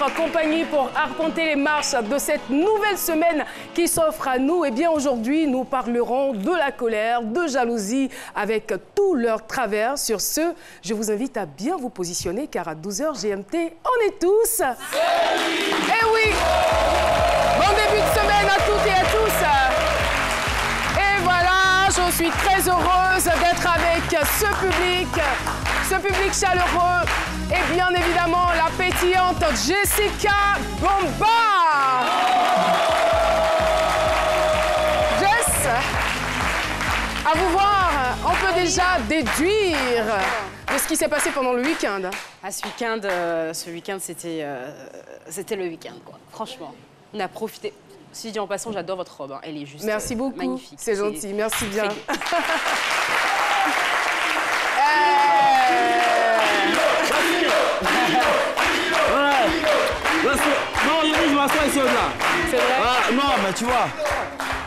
accompagné pour arpenter les marches de cette nouvelle semaine qui s'offre à nous. Et bien aujourd'hui, nous parlerons de la colère, de jalousie, avec tous leurs travers. Sur ce, je vous invite à bien vous positionner, car à 12h GMT, on est tous... Eh oui! Bon début de semaine à toutes et à tous! Et voilà, je suis très heureuse d'être avec ce public chaleureux et bien évidemment la pétillante Jessica Bomba. Jess, à vous voir, on peut déjà déduire de ce qui s'est passé pendant le week-end. Ah, ce week-end, c'était le week-end, quoi. Franchement, on a profité. Si dit en passant, j'adore votre robe. Hein. Elle est juste merci beaucoup. Magnifique. C'est gentil, merci bien. Non, je m'assois ici au-delà. C'est vrai? Ah, non, mais tu vois.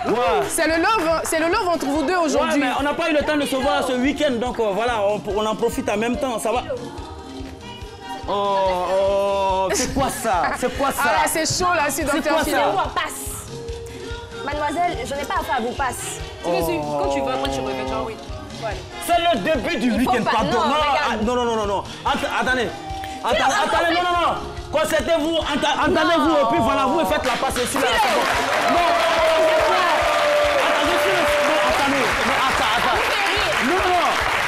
Ouais. C'est le love entre vous deux aujourd'hui. Ouais, mais on n'a pas eu le temps de se voir ce week-end, donc voilà, on en profite en même temps, ça va. Oh, c'est quoi ça? C'est quoi ça? Ah là, c'est chaud là, c'est docteur Philo. Passe. Mademoiselle, je n'ai pas affaire à vous passe. Quand tu vas, moi tu reviens, genre oui. C'est le début du week-end, pardon. Non. Attendez. Attendez, non. Concertez-vous, entendez-vous, et puis voilà, vous faites la passe ici. Non.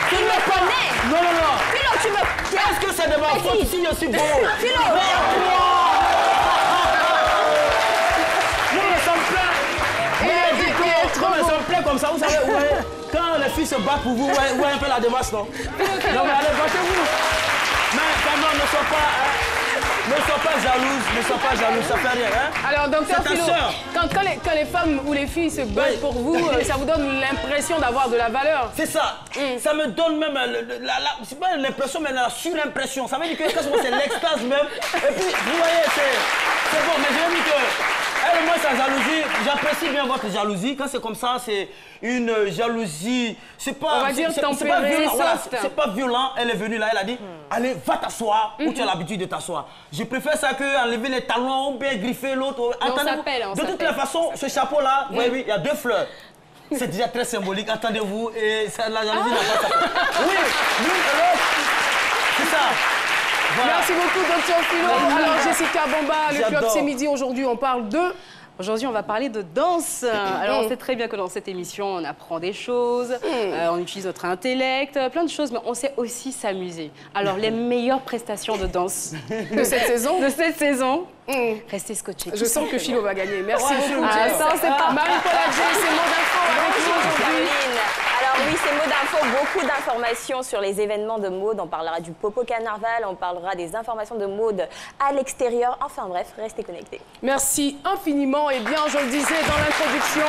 Tu me connais. Non. Philo, tu me... Est-ce que c'est de ma faute si je suis beau? Philo. Ça me plaît comme ça, vous savez, ouais, quand les filles se battent pour vous, ouais, un peu la démarche, non? Non, mais allez, battez-vous. Mais vraiment, ne sois pas jalouse, ça fait rien, hein? Alors, docteur Philo, quand les femmes ou les filles se battent pour vous, ça vous donne l'impression d'avoir de la valeur. C'est ça. Ça me donne même, c'est pas l'impression, mais la surimpression. Ça veut dire que c'est l'extase même. Et puis, vous voyez, c'est bon, mais je veux dire que... Elle, moi, sa jalousie, j'apprécie bien votre jalousie. Quand c'est comme ça, c'est une jalousie. C'est pas. On va dire tempérée, c'est pas violent. Elle est venue là, elle a dit allez, va t'asseoir où tu as l'habitude de t'asseoir. Je préfère ça qu'enlever les talons ou bien griffer l'autre. De toutes les façons, ce chapeau-là, vous voyez, il y a 2 fleurs. C'est déjà très symbolique, attendez-vous. Et ça, la jalousie n'a pas sa place. Oui, l'une et l'autre. C'est ça. Voilà. Merci beaucoup, docteur Philo. Alors, Jessica Bomba, le club c'est midi. Aujourd'hui, on parle de... Aujourd'hui, on va parler de danse. Alors, on sait très bien que dans cette émission, on apprend des choses, on utilise notre intellect, plein de choses, mais on sait aussi s'amuser. Alors, les meilleures prestations de danse de cette saison, restez scotchés. Je sens que Philo va gagner. Merci beaucoup. Ça, c'est pas Marie-Paul Adjé, c'est Mot d'Info avec nous aujourd'hui. Alors oui, c'est Mot d'Info, beaucoup d'informations sur les événements de mode. On parlera du Popo Carnaval, on parlera des informations de mode à l'extérieur. Enfin bref, restez connectés. Merci infiniment. Et bien, je le disais dans l'introduction,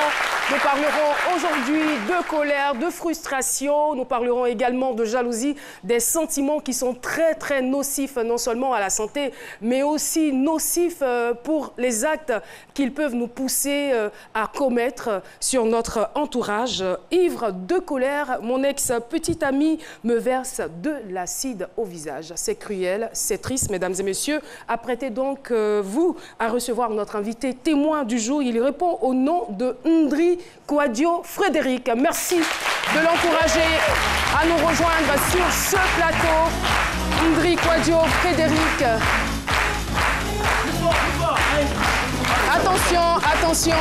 nous parlerons aujourd'hui de colère, de frustration. Nous parlerons également de jalousie, des sentiments qui sont très, très nocifs, non seulement à la santé, mais aussi nocifs pour les actes qu'ils peuvent nous pousser à commettre sur notre entourage. Ivre de colère, mon ex-petite amie me verse de l'acide au visage. C'est cruel, c'est triste, mesdames et messieurs. Apprêtez donc vous à recevoir notre invité témoin du jour. Il répond au nom de Ndri Kwadio Frédéric. Merci de l'encourager à nous rejoindre sur ce plateau. Ndri Kwadio Frédéric. Attention.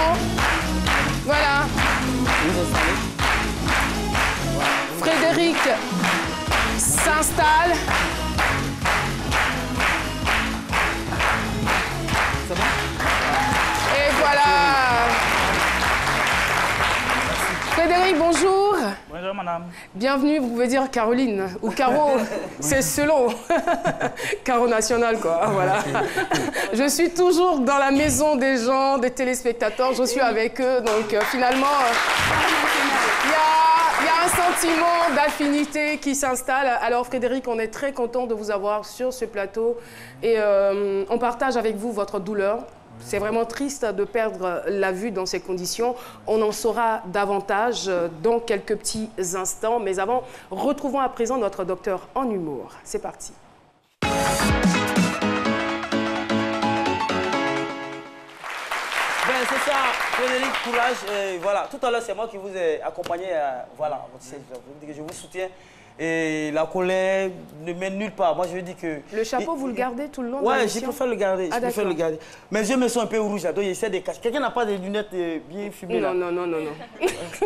Voilà. Frédéric s'installe. Et voilà. Frédéric, bonjour. Bonjour, madame. Bienvenue, vous pouvez dire Caroline ou Caro, c'est selon. Caro national, quoi, voilà. Je suis toujours dans la maison des gens, des téléspectateurs, je suis avec eux, donc finalement, il y a un sentiment d'affinité qui s'installe. Alors Frédéric, on est très content de vous avoir sur ce plateau et on partage avec vous votre douleur. C'est vraiment triste de perdre la vue dans ces conditions. On en saura davantage dans quelques petits instants. Mais avant, retrouvons à présent notre docteur en humour. C'est parti. Frédéric, courage. Voilà, tout à l'heure, c'est moi qui vous ai accompagné. Voilà, je vous soutiens. Et la colère ne mène nulle part. Moi, je dis que... Le chapeau, vous le gardez tout le long de ouais, l'émission? je préfère le garder. Ah, je préfère le garder. Mes yeux me sont un peu rouges, donc j'essaie de cacher. Quelqu'un n'a pas des lunettes bien fumées là? Non.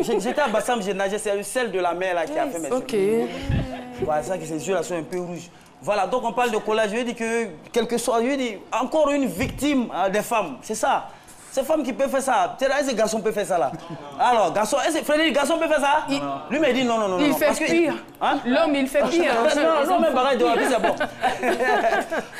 J'étais à Bassam, j'ai nagé. C'est celle de la mer là qui a fait mes yeux. Ok. Voilà, c'est ça que ces yeux là sont un peu rouges. Voilà, donc on parle de colère. Je veux dire que, quel que soit, je veux dire, encore une victime des femmes. C'est ça. Ces femmes qui peuvent faire ça. Est-ce que garçon peut faire ça là? Alors, garçon, est-ce que Frédéric, garçon peut faire ça? Lui m'a dit non. Il fait pire. Hein? L'homme, il fait pire. Non, même pareil, c'est bon.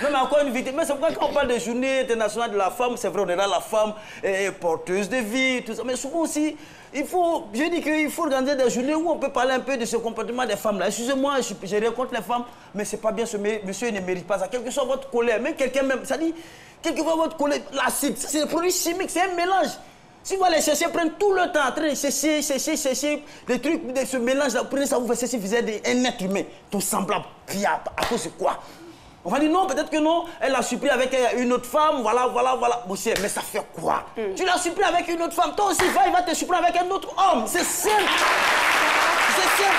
Non, mais encore une victime. Mais c'est pourquoi quand on parle de journée internationale de la femme, c'est vrai, on est là, la femme est porteuse de vie, tout ça. Mais souvent aussi, je dis qu'il faut organiser des journées où on peut parler un peu de ce comportement des femmes là. Excusez-moi, je rien contre les femmes, mais c'est pas bien, monsieur ne mérite pas ça. Quelle que soit votre colère, même quelqu'un même, ça dit, quelquefois votre colère, l'acide, c'est des produits chimiques, c'est un mélange. Si vous allez chercher, prendre tout le temps en train de chercher des trucs, de ce mélange-là, prenez ça, vous faites ceci, vous êtes un être humain, tout semblable, puis à cause de quoi? On va dire non, peut-être que non, elle l'a supplie avec une autre femme, voilà. Monsieur, mais ça fait quoi? Tu l'as supplié avec une autre femme, toi aussi, il va te supplier avec un autre homme. C'est simple. C'est simple.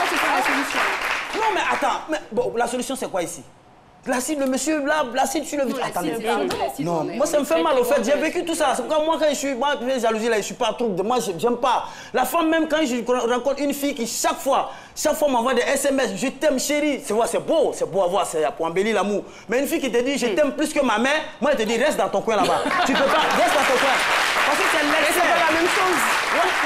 C'est quoi la solution? Non, mais attends, bon, la solution, c'est quoi ici? L'acide, le monsieur, là, l'acide sur le visage. Attendez. Non, moi, ça me fait mal, au fait. J'ai vécu tout ça. C'est pourquoi moi, quand je suis jalousie, là, je suis pas trop de moi, j'aime pas. La femme, même quand je rencontre une fille qui, chaque fois m'envoie des SMS, je t'aime, chérie. C'est beau à voir, c'est pour embellir l'amour. Mais une fille qui te dit, je t'aime plus que ma mère, moi, elle te dit, reste dans ton coin là-bas. Tu peux pas, reste dans ton coin. Parce que c'est pas la même chose.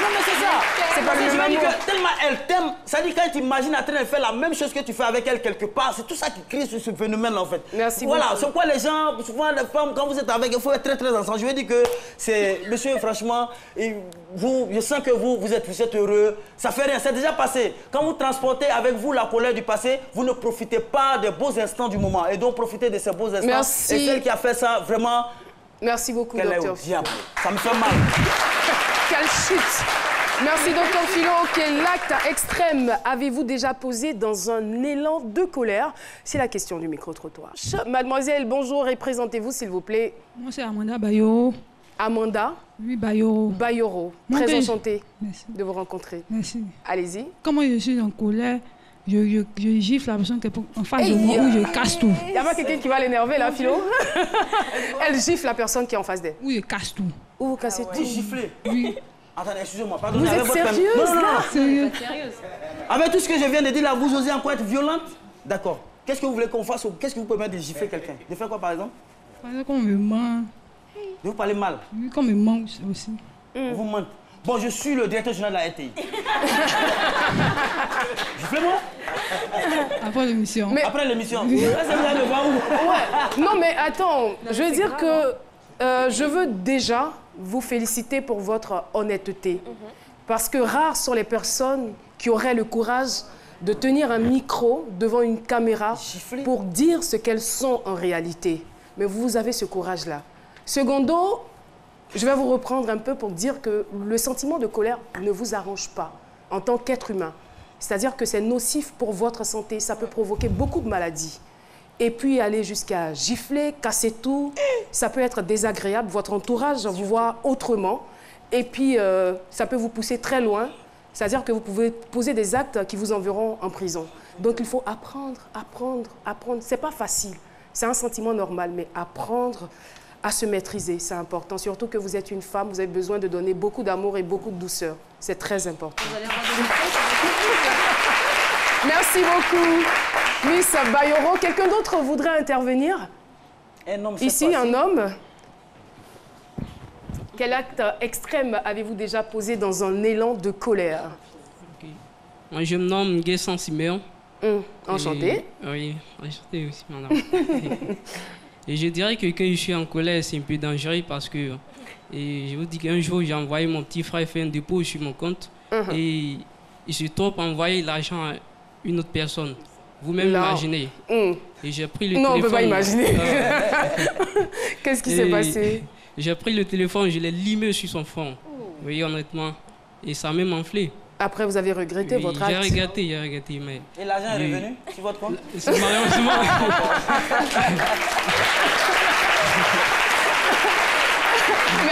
Non, mais c'est ça. C'est pas le même amour. Tellement elle t'aime, ça dit quand tu imagines en train de faire la même chose que tu fais avec elle quelque part, c'est tout ça qui crée ce phénomène en fait. Merci voilà, beaucoup. c'est quoi les gens, souvent les femmes, quand vous êtes avec, il faut être très ensemble. Je veux dire que c'est, monsieur, franchement, je sens que vous êtes heureux, ça fait rien, c'est déjà passé. Quand vous transportez avec vous la colère du passé, vous ne profitez pas des beaux instants du moment. Et donc profitez de ces beaux instants. Merci. Et celle qui a fait ça, vraiment... Merci beaucoup, docteur. Ça me fait mal. Quelle chute! Merci, docteur Philo. Quel acte extrême avez-vous déjà posé dans un élan de colère? C'est la question du micro-trottoir. Mademoiselle, bonjour et présentez-vous, s'il vous plaît. Moi, c'est Amanda Bayoro. Amanda? Oui, Bayoro. Bayoro. Très enchantée de vous rencontrer. Merci. Allez-y. Comment je suis en colère, je gifle la personne qui est en face de moi ou je casse tout. Il n'y a pas quelqu'un qui va l'énerver, là, Philo? Elle gifle la personne qui est en face d'elle. Oui, je casse tout. Ou vous cassez tout? Gifler? Oui. Attendez, excusez-moi, Vous pardonnez. êtes sérieuse, là? Sérieux. Avec tout ce que je viens de dire là, vous osez encore être violente? D'accord. Qu'est-ce que vous voulez qu'on fasse? Qu'est-ce que vous pouvez mettre de gifler quelqu'un? De faire quoi par exemple? Par exemple, quand on me ment. De vous parler mal? Oui, quand on me ment aussi. On vous mente. Bon, je suis le directeur général de la RTI. Giflez-moi? Après l'émission. Mais... Après l'émission. Là, ça vient de voir où? Ouais. Non, mais attends, je veux dire que je veux déjà vous féliciter pour votre honnêteté. Parce que rares sont les personnes qui auraient le courage de tenir un micro devant une caméra pour dire ce qu'elles sont en réalité. Mais vous avez ce courage-là. Secondo, je vais vous reprendre un peu pour dire que le sentiment de colère ne vous arrange pas en tant qu'être humain. C'est-à-dire que c'est nocif pour votre santé. Ça peut provoquer beaucoup de maladies. Et puis aller jusqu'à gifler, casser tout, ça peut être désagréable. Votre entourage vous voit autrement. Et puis, ça peut vous pousser très loin. C'est-à-dire que vous pouvez poser des actes qui vous enverront en prison. Donc, il faut apprendre. Ce n'est pas facile. C'est un sentiment normal, mais apprendre à se maîtriser, c'est important. Surtout que vous êtes une femme, vous avez besoin de donner beaucoup d'amour et beaucoup de douceur. C'est très important. Vous allez avoir des Merci beaucoup, Miss Bayoro. Quelqu'un d'autre voudrait intervenir? Un homme, ici, un homme. Quel acte extrême avez-vous déjà posé dans un élan de colère? Moi, je me nomme Guesson Siméon. Enchanté. Oui, enchanté aussi, madame. Et je dirais que quand je suis en colère, c'est un peu dangereux parce que je vous dis qu'un jour, j'ai envoyé mon petit frère faire un dépôt sur mon compte et il se trompe à envoyer l'argent à une autre personne. Vous-même imaginez. Et j'ai pris le téléphone. Non, on ne peut pas imaginer. Qu'est-ce qui s'est passé? J'ai pris le téléphone, je l'ai limé sur son front. Oui, honnêtement. Et ça m'a enflé. Après, vous avez regretté votre acte? J'ai regretté, mais... Et l'argent est revenu sur votre compte? C'est malheureusement...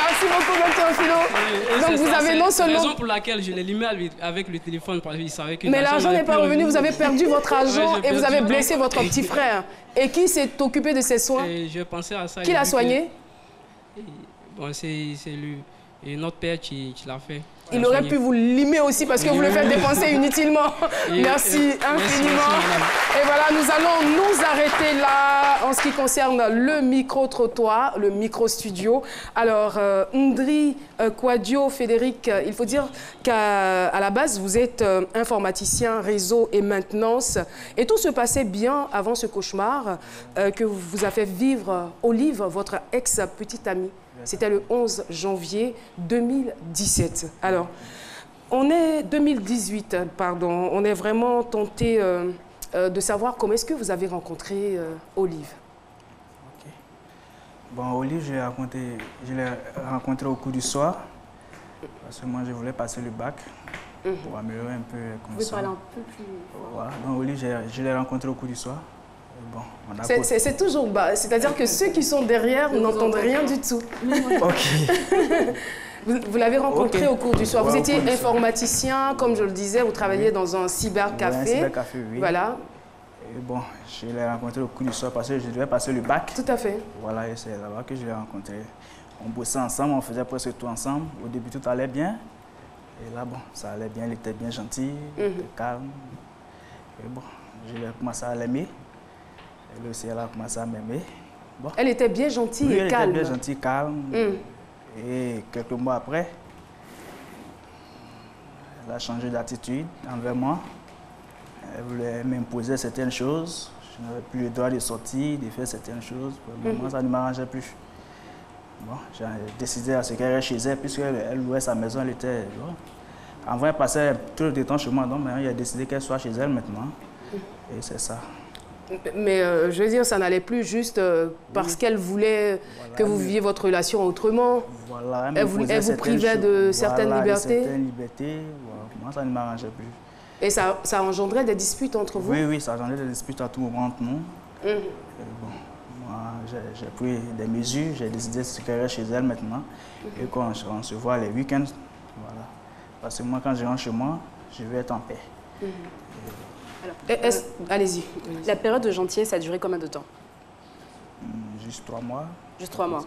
Merci beaucoup, docteur Philo. Donc vous avez non seulement... C'est la raison pour laquelle je l'ai limé avec le téléphone, parce qu'il savait que... Mais l'argent n'est pas revenu, vous avez perdu votre argent et vous avez blessé votre petit frère. Et qui s'est occupé de ses soins? Je pensais à ça. Qui l'a soigné? Bon, c'est notre père qui l'a fait. Il aurait pu vous limer aussi parce que vous le faites dépenser inutilement. Merci infiniment. Et voilà, nous allons nous arrêter là en ce qui concerne le micro-trottoir, le micro-studio. Alors, Ndri Quadio, Frédéric, il faut dire qu'à la base, vous êtes informaticien, réseau et maintenance. Et tout se passait bien avant ce cauchemar que vous a fait vivre Olive, votre ex-petite amie. C'était le 11 janvier 2017. Alors, on est 2018, pardon. On est vraiment tenté de savoir comment est-ce que vous avez rencontré Olive. Okay. Bon, Olive, je l'ai rencontré au cours du soir. Parce que moi, je voulais passer le bac pour améliorer un peu les connaissances. Vous pouvez parler un peu plus... Voilà. Donc, Olive, je l'ai rencontré au cours du soir. Bon, c'est toujours bas, c'est-à-dire que ceux qui sont derrière n'entendent rien du tout. Ok. Vous l'avez rencontré au cours du soir. Vous étiez informaticien, comme je le disais, vous travailliez dans un cybercafé. Un cybercafé, oui. Voilà. Et bon, je l'ai rencontré au cours du soir parce que je devais passer le bac. Tout à fait. Voilà, et c'est là-bas que je l'ai rencontré. On bossait ensemble, on faisait presque tout ensemble. Au début, tout allait bien. Et là, bon, ça allait bien, il était bien gentil, il était calme. Et bon, je l'ai commencé à l'aimer. Elle aussi, elle a commencé à m'aimer. Bon. Elle était bien gentille et calme. Elle était bien gentille, calme. Et quelques mois après, elle a changé d'attitude envers moi. Elle voulait m'imposer certaines choses. Je n'avais plus le droit de sortir, de faire certaines choses. Pour le moment, ça ne m'arrangeait plus. Bon, j'ai décidé à ce qu'elle reste chez elle, puisqu'elle louait sa maison, elle était... Bon. Avant, elle passait tout le temps chez moi, donc maintenant, il a décidé qu'elle soit chez elle maintenant. Et c'est ça. Mais je veux dire, ça n'allait plus juste parce qu'elle voulait que vous viviez votre relation autrement. Voilà, elle vous privait de certaines libertés. De certaines libertés, voilà. Moi, ça ne m'arrangeait plus. Et ça engendrait des disputes entre vous? Oui, oui, ça engendrait des disputes à tout moment entre nous. Bon, moi, j'ai pris des mesures, j'ai décidé de qu'elle reste chez elle maintenant. Et quand on se voit les week-ends, voilà. Parce que moi, quand je rentre chez moi, je veux être en paix. Allez-y. La période de gentillesse, ça a duré combien de temps? Juste 3 mois. Juste 3 mois.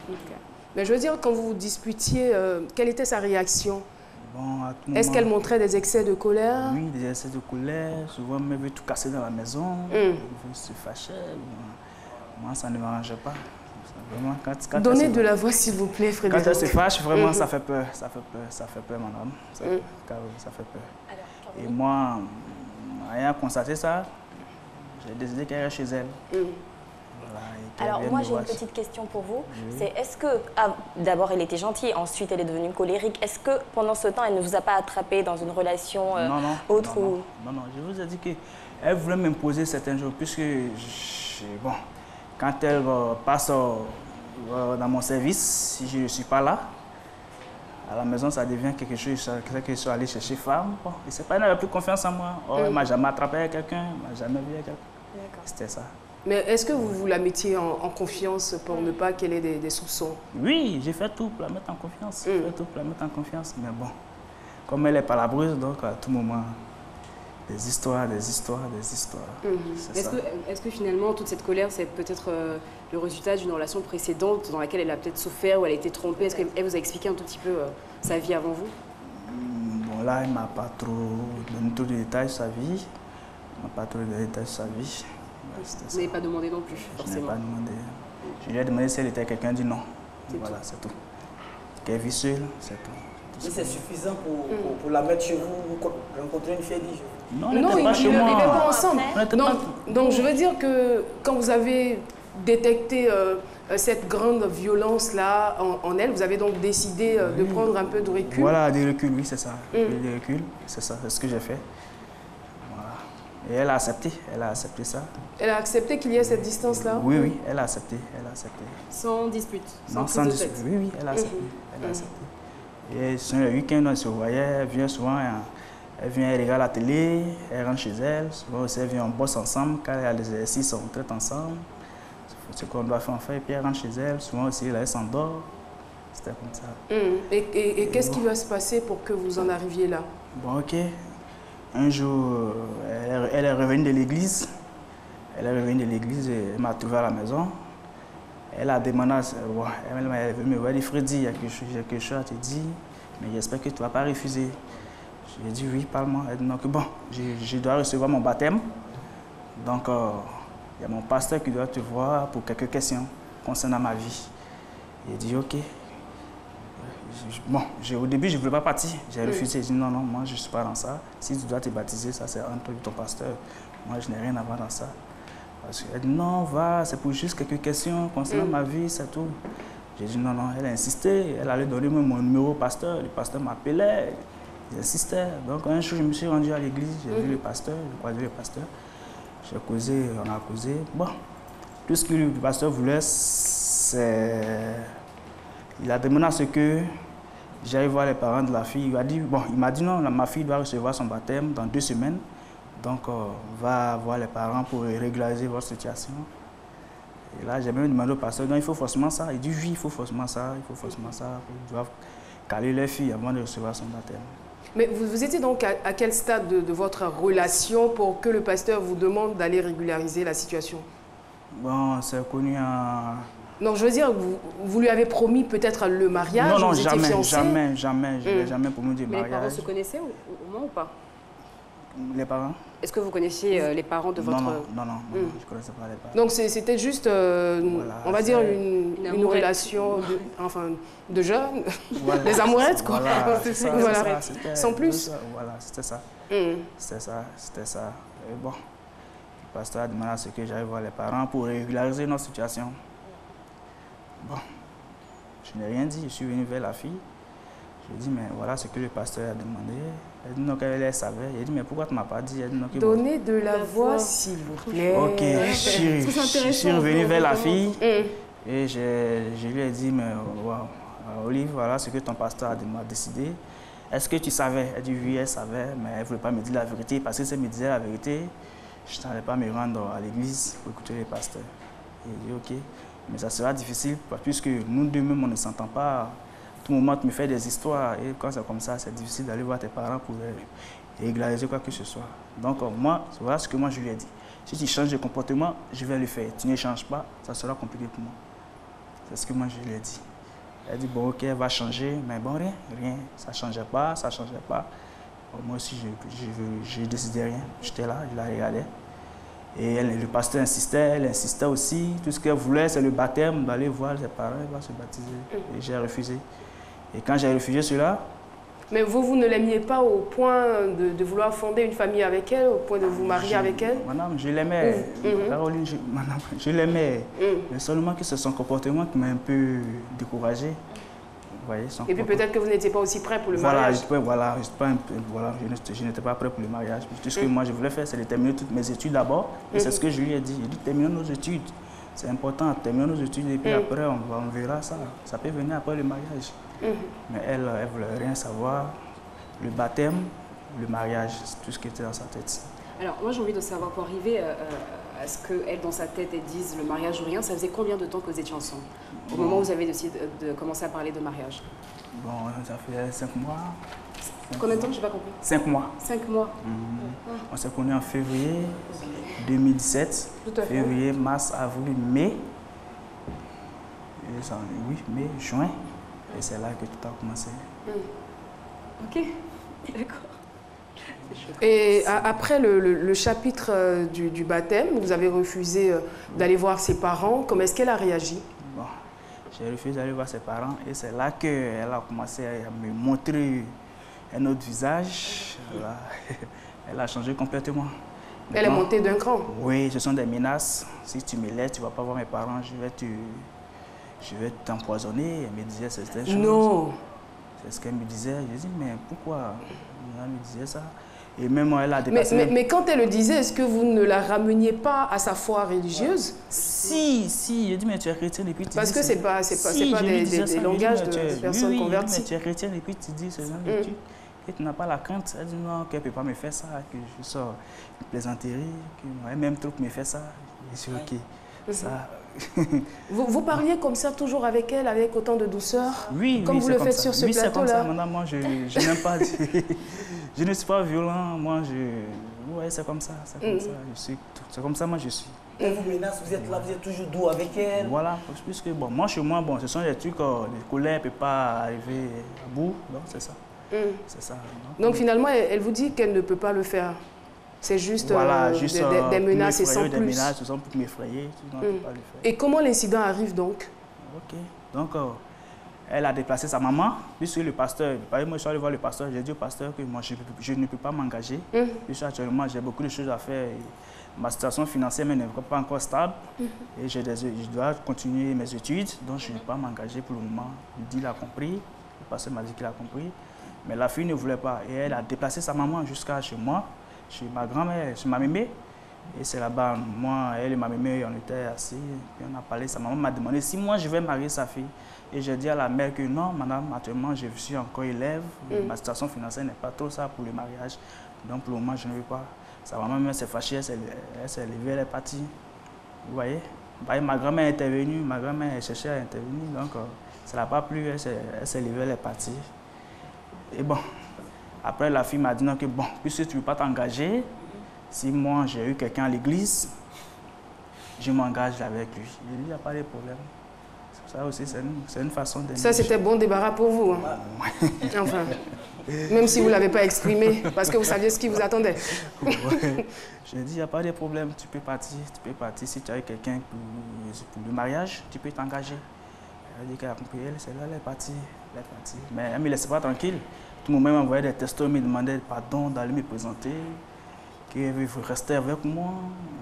Okay. Mais je veux dire, quand vous vous disputiez, quelle était sa réaction? Bon, est-ce qu'elle montrait des excès de colère? Oui, des excès de colère. Souvent, elle veut tout casser dans la maison. Elle se fâchait. Moi, ça ne m'arrangeait pas. Vraiment, quand donnez de la voix, s'il vous plaît, Frédéric. Quand elle se fâche, vraiment, ça fait peur. Ça fait peur, ça fait peur, madame. Ça fait peur. Et moi, ayant constaté ça, j'ai décidé qu'elle reste chez elle. Voilà, alors moi j'ai une petite question pour vous. C'est est-ce que, d'abord elle était gentille, ensuite elle est devenue colérique. Est-ce que pendant ce temps elle ne vous a pas attrapé dans une relation autre ou... Non, je vous ai dit qu'elle voulait m'imposer certaines choses puisque, bon, quand elle passe dans mon service, si je ne suis pas là, à la maison, ça devient quelque chose que je suis allé chercher femme. Bon, et c'est pas, elle n'avait plus confiance en moi. Elle ne m'a jamais attrapé avec quelqu'un, elle ne m'a jamais vu avec quelqu'un. C'était ça. Mais est-ce que vous la mettiez en confiance pour ne pas qu'elle ait des soupçons? Oui, j'ai fait tout pour la mettre en confiance. J'ai fait tout pour la mettre en confiance. Mais bon, comme elle est palabreuse, donc à tout moment, des histoires. Est-ce que finalement, toute cette colère, c'est peut-être le résultat d'une relation précédente dans laquelle elle a peut-être souffert ou elle a été trompée? Est-ce qu'elle vous a expliqué un tout petit peu sa vie avant vous? Bon, là, elle ne m'a pas trop donné tous les détails de sa vie. Vous n'avez pas demandé non plus, forcément. Je n'ai pas demandé. Je lui ai demandé si elle était quelqu'un, dit non. Voilà, c'est tout. Qu'elle vit seule, c'est tout. Et c'est suffisant pour la mettre chez vous, rencontrer une fille? Non, elle n'était pas chez moi. Ils n'étaient pas ensemble. Donc, je veux dire que quand vous avez détecté cette grande violence-là en elle, vous avez donc décidé de prendre un peu de recul? Voilà, du recul, oui, c'est ça. Du recul, c'est ça, c'est ce que j'ai fait. Et elle a accepté ça. Elle a accepté qu'il y ait cette distance-là? Oui, elle a accepté. Sans dispute? Non, sans dispute, oui, elle a accepté. Et sur le week-end, on se voyait, elle vient souvent, elle regarde la télé, elle rentre chez elle. Souvent aussi, elle vient, on bosse ensemble, quand il y a des exercices, on traite ensemble. Ce qu'on doit faire, et puis elle rentre chez elle. Souvent aussi, elle s'endort. C'était comme ça. Et qu'est-ce qui va se passer pour que vous en arriviez là? Bon, ok. Un jour, elle est revenue de l'église. Elle est revenue de l'église et elle m'a trouvé à la maison. Elle a demandé, elle est venue me voir, elle dit, Freddy, il y a quelque chose à te dire, mais j'espère que tu ne vas pas refuser. J'ai dit oui, parle-moi. Elle dit non, que bon, je dois recevoir mon baptême. Donc, il y a mon pasteur qui doit te voir pour quelques questions concernant ma vie. J'ai dit ok. Bon, au début, je ne voulais pas partir. J'ai refusé. J'ai dit non, moi, je ne suis pas dans ça. Si tu dois te baptiser, ça, c'est entre ton pasteur. Moi, je n'ai rien à voir dans ça. Parce qu'elle dit non, va, c'est pour juste quelques questions concernant ma vie, c'est tout. J'ai dit non, elle a insisté. Elle allait donner mon numéro au pasteur. Le pasteur m'appelait. Il insistait. Donc, un jour, je me suis rendu à l'église. J'ai vu le pasteur, j'ai croisé le pasteur. J'ai causé, on a causé. Bon, tout ce que le pasteur voulait, c'est. Il a demandé à ce que j'aille voir les parents de la fille. Il m'a dit non, ma fille doit recevoir son baptême dans 2 semaines. Donc, va voir les parents pour régulariser votre situation. Et là, j'ai même demandé au pasteur, non, il faut forcément ça. Il dit oui, il faut forcément ça, il faut forcément ça. Ils doivent caler les filles avant de recevoir son baptême. Mais vous étiez donc à quel stade de votre relation pour que le pasteur vous demande d'aller régulariser la situation? Bon, c'est connu en... Non, je veux dire, vous lui avez promis peut-être le mariage? Non, vous étiez fiancés? jamais. Je n'ai jamais promis de mariage. Mais les parents se connaissaient au moins ou pas? Les parents? Est-ce que vous connaissiez les parents de votre... Non, je ne connaissais pas les parents. Donc c'était juste, voilà, on va dire, une relation de jeunes, voilà, les amourettes, quoi. Voilà, sans plus. Voilà, c'était ça. C'était ça. Et bon, le pasteur a demandé à ce que j'aille voir les parents pour régulariser notre situation. Bon, je n'ai rien dit, je suis venu vers la fille. Je lui ai dit, mais voilà ce que le pasteur a demandé. Elle dit non, qu'elle savait. Il a dit, mais pourquoi tu ne m'as pas dit? Elle dit, non, donnez de la voix, s'il vous plaît. Ok, je suis revenu vers la fille et je lui ai dit, mais Olive, voilà ce que ton pasteur a décidé. Est-ce que tu savais? Elle dit oui, elle savait, mais elle ne voulait pas me dire la vérité. Parce que si elle me disait la vérité, je n'allais pas me rendre à l'église pour écouter les pasteurs. Et il dit ok, mais ça sera difficile puisque nous deux-mêmes, on ne s'entend pas. À tout moment, tu me fais des histoires et quand c'est comme ça, c'est difficile d'aller voir tes parents pour régulariser quoi que ce soit. Donc moi, voilà ce que moi je lui ai dit. Si tu changes de comportement, je vais le faire. Tu ne changes pas, ça sera compliqué pour moi. C'est ce que moi je lui ai dit. Elle dit bon ok, elle va changer, mais bon rien, ça ne changeait pas. Bon, moi aussi, je ne décidais rien. J'étais là, je la regardais. Et le pasteur insistait, elle insistait aussi. Tout ce qu'elle voulait, c'est le baptême, d'aller voir ses parents, elle va se baptiser. Et j'ai refusé. Et quand j'ai refusé cela... Mais vous ne l'aimiez pas au point de vouloir fonder une famille avec elle, au point de vous marier avec elle? Madame, je l'aimais. Caroline, je l'aimais. Mais seulement que c'est son comportement qui m'a un peu découragé. Vous voyez, et puis peut-être que vous n'étiez pas aussi prêt pour le mariage. Je n'étais pas prêt pour le mariage. Tout ce que moi je voulais faire, c'est de terminer toutes mes études d'abord. Et c'est ce que je lui ai dit. J'ai dit, terminons nos études. C'est important, terminons nos études et puis après on verra ça. Ça peut venir après le mariage. Mais elle ne voulait rien savoir. Le baptême, le mariage, c'est tout ce qui était dans sa tête. Alors moi j'ai envie de savoir, pour arriver à ce qu'elle dans sa tête elle dise le mariage ou rien, ça faisait combien de temps que vous étiez ensemble? Au moment où vous avez décidé de commencer à parler de mariage? Bon, ça fait 5 mois. Combien de temps? Je n'ai pas compris. 5 mois. 5 mois. On s'est connus en février 2017. Tout à fait. Février, mars, avril, mai. Oui, mai, juin. Et c'est là que tout a commencé. Ok, d'accord. Et après le chapitre du baptême, vous avez refusé d'aller voir ses parents. Comment est-ce qu'elle a réagi? Bon, j'ai refusé d'aller voir ses parents et c'est là qu'elle a commencé à me montrer un autre visage. Voilà. Elle a changé complètement. Maintenant, elle est montée d'un cran? Oui, ce sont des menaces. Si tu me laisses, tu ne vas pas voir mes parents, je vais t'empoisonner. Elle me disait certaines choses. Non. C'est ce qu'elle me disait. Je dis, mais pourquoi elle me disait ça? Et même moi, elle a dépassé... Mais quand elle le disait, est-ce que vous ne la rameniez pas à sa foi religieuse? Si. Je dis, mais tu es chrétienne et puis tu dis... Parce que ce n'est pas des langages de personnes converties. Mais tu es chrétienne et puis tu dis ce genre de trucs. Et tu n'as pas la crainte. Elle dit non, qu'elle ne peut pas me faire ça, que je sors une plaisanterie, que moi-même trop me fait ça. Je dis ok. Ça, Vous parliez comme ça toujours avec elle, avec autant de douceur? Oui, comme oui, vous le faites ça. sur ce oui, plateau-là? Oui, c'est comme ça. Maintenant, moi, je n'aime pas... je ne suis pas violent. Moi, ouais, c'est comme ça. C'est comme ça. C'est comme ça, moi, je suis. Elle vous menace, vous êtes là, vous êtes toujours doux avec elle. Voilà, puisque bon, moi, chez moi, bon, ce sont des trucs, les colères ne peuvent pas arriver à bout. Donc, c'est ça. C'est ça. Donc, finalement, elle vous dit qu'elle ne peut pas le faire? C'est juste, voilà, des menaces et sans plus. Des menaces, ce sont pour m'effrayer. Et comment l'incident arrive donc? Ok. Donc, elle a déplacé sa maman, puisque le pasteur, moi je suis allé voir le pasteur, j'ai dit au pasteur que moi je ne peux pas m'engager, puisque actuellement j'ai beaucoup de choses à faire. Ma situation financière n'est pas encore stable et je dois continuer mes études, donc je ne peux pas m'engager pour le moment. Il a compris, le pasteur m'a dit qu'il a compris, mais la fille ne voulait pas et elle a déplacé sa maman jusqu'à chez moi, chez ma grand-mère, chez ma mémé. Et c'est là-bas, moi, elle et ma mémé, on était assis, puis on a parlé. Sa maman m'a demandé si moi je vais marier sa fille. Et j'ai dit à la mère que non, madame, actuellement je suis encore élève, ma situation financière n'est pas trop ça pour le mariage. Donc pour le moment, je ne veux pas. Sa maman s'est fâchée, elle s'est levée, elle est partie. Vous voyez? Ma grand-mère est intervenue, ma grand-mère cherchait à intervenir, donc ça n'a pas plu, elle s'est levée, elle est partie. Et bon, après la fille m'a dit non, que bon, puisque tu ne veux pas t'engager, si moi j'ai eu quelqu'un à l'église, je m'engage avec lui. J'ai dit, il n'y a pas de problème. Ça aussi, c'est une façon de... Ça, c'était bon débarras pour vous. Hein? Enfin, même si vous ne l'avez pas exprimé, parce que vous saviez ce qui vous attendait. Ouais. J'ai dit, il n'y a pas de problème, tu peux partir. Si tu as eu quelqu'un pour le mariage, tu peux t'engager. Elle a dit qu'elle a compris, elle est partie. Mais elle ne me laissait pas tranquille. Tout le monde m'envoyait des textos, me demandait pardon d'aller me présenter, qu'il veut rester avec moi.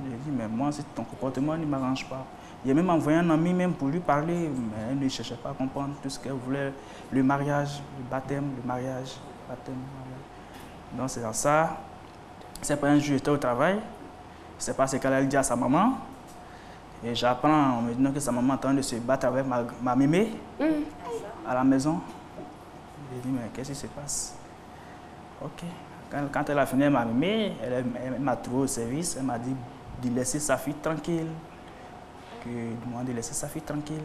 J'ai dit, mais moi, ton comportement ne m'arrange pas. Il a même envoyé un ami même pour lui parler, mais elle ne cherchait pas à comprendre tout ce qu'elle voulait. Le mariage, le baptême, le mariage. Donc c'est dans ça. C'est pas un jour, j'étais au travail. Je ne sais pas ce qu'elle a dit à sa maman. Et j'apprends en me disant que sa maman est en train de se battre avec ma mémé à la maison. J'ai dit, mais qu'est-ce qui se passe? Ok. Quand elle a fini ma mémé, elle m'a trouvé au service. Elle m'a dit de laisser sa fille tranquille. De laisser sa fille tranquille.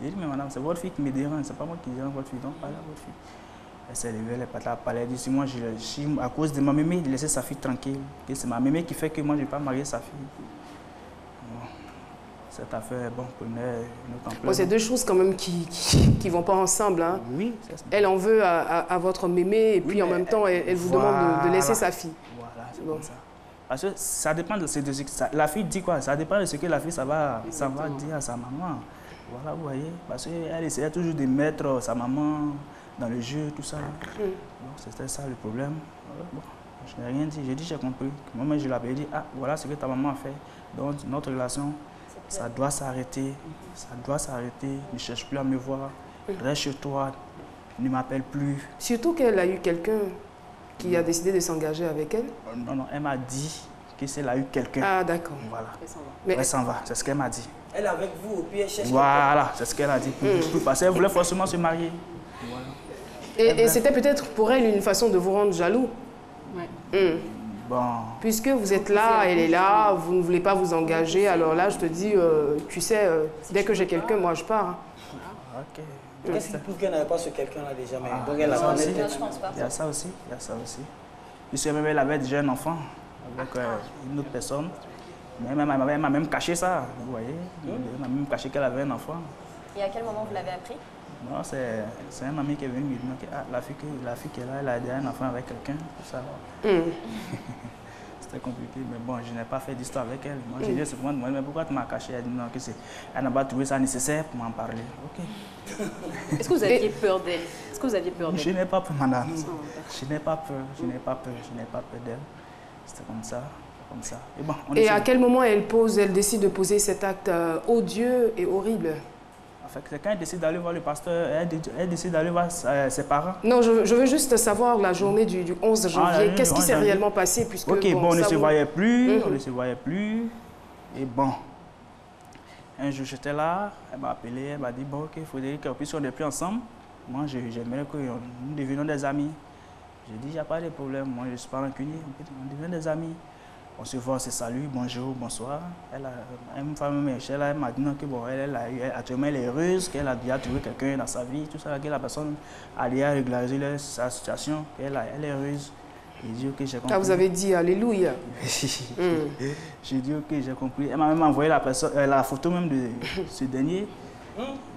J'ai dit, mais madame, c'est votre fille qui me dérange, c'est pas moi qui dérange votre fille, donc parlez à votre fille. Elle s'est levée, elle est partie à parler, elle dit, si moi, à cause de ma mémé, de laisser sa fille tranquille, que c'est ma mémé qui fait que moi, je ne vais pas marier sa fille. Bon, cette affaire, bon, prenait une autre ampleur. Bon, c'est deux choses quand même qui ne vont pas ensemble. Hein. Oui, c'est ça. Elle en veut à votre mémé, et puis en même temps, elle vous demande de laisser sa fille. Voilà, c'est comme ça. Parce que ça dépend de ce que la fille dit quoi. Ça dépend de ce que la fille ça va dire à sa maman. Voilà, vous voyez. Parce qu'elle essayait toujours de mettre sa maman dans le jeu, tout ça. Donc c'était ça le problème. Bon, je n'ai rien dit. J'ai dit, j'ai compris. Moi-même, je l'avais dit, ah, voilà ce que ta maman a fait. Donc notre relation, ça doit s'arrêter. Ça doit s'arrêter. Ne cherche plus à me voir. Reste chez toi. Ne m'appelle plus. Surtout qu'elle a eu quelqu'un qui a décidé de s'engager avec elle? Non, elle m'a dit qu'elle a eu quelqu'un. Ah, d'accord. Voilà. Elle s'en va, c'est ce qu'elle m'a dit. Elle est avec vous, puis elle cherche... Voilà, c'est ce qu'elle a dit. Parce qu'elle voulait forcément se marier. Voilà. Et c'était peut-être pour elle une façon de vous rendre jaloux? Ouais. Bon. Puisque vous êtes là, elle est là, vous ne voulez pas vous engager, alors là, je te dis, tu sais, dès que j'ai quelqu'un, moi, je pars. Ok. Qu'est-ce qui prouve qu'elle n'avait pas ce quelqu'un-là déjà? Donc elle a attendait Je pense pas. Il y a ça aussi, Puisque même elle avait déjà un enfant avec une autre personne. Mais elle m'a même caché ça, vous voyez. Elle m'a même caché qu'elle avait un enfant. Et à quel moment vous l'avez appris? Non, c'est un ami qui est venu me dire que la fille qui est là, elle a déjà un enfant avec quelqu'un, tout ça. C'était compliqué, mais bon, je n'ai pas fait d'histoire avec elle. Moi, j'ai dit souvent, mais pourquoi tu m'as caché? Elle dit non, elle n'a pas trouvé ça nécessaire pour m'en parler. Ok. Est-ce que vous aviez peur d'elle? Je n'ai pas peur, madame. Je n'ai pas peur d'elle. C'était comme ça. Et, bon, et à quel moment elle décide de poser cet acte odieux et horrible? C'est quand elle décide d'aller voir le pasteur, elle décide d'aller voir ses parents. Non, je veux juste savoir la journée du 11 janvier. Qu'est-ce qui s'est réellement passé puisque, ok, bon, on ne se voyait plus, Et bon, un jour j'étais là, elle m'a appelé, elle m'a dit, bon, ok, Frédéric, puisqu'on n'est plus ensemble, moi j'aimerais que nous devenions des amis. J'ai dit, il n'y a pas de problème, moi je ne suis pas rancunier, on devient des amis. On se voit, on se salue, bonjour, bonsoir. Une femme, elle m'a dit que bon, actuellement elle est heureuse, qu'elle a déjà trouvé quelqu'un dans sa vie, tout ça, que la personne a déjà régularisé sa situation, qu'elle est heureuse. J'ai dit ok, j'ai compris. Ah, vous avez dit alléluia. J'ai dit ok, j'ai compris. Elle m'a même envoyé la photo même de ce dernier.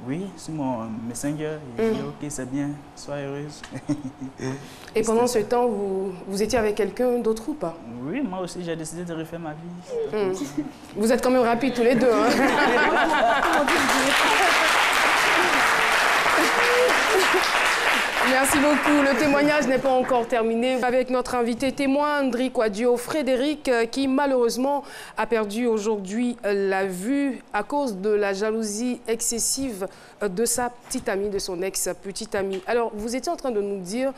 Oui, sur mon Messenger. J'ai dit ok, c'est bien, sois heureuse. Et pendant ce temps, vous étiez avec quelqu'un d'autre ou pas? Oui, moi aussi, j'ai décidé de refaire ma vie. Vous êtes quand même rapides tous les deux. Hein? Merci beaucoup. Le témoignage n'est pas encore terminé. Avec notre invité témoin, Ndri Kouadio Frédéric, qui malheureusement a perdu aujourd'hui la vue à cause de la jalousie excessive de sa petite amie, de son ex-petite amie. Alors, vous étiez en train de nous dire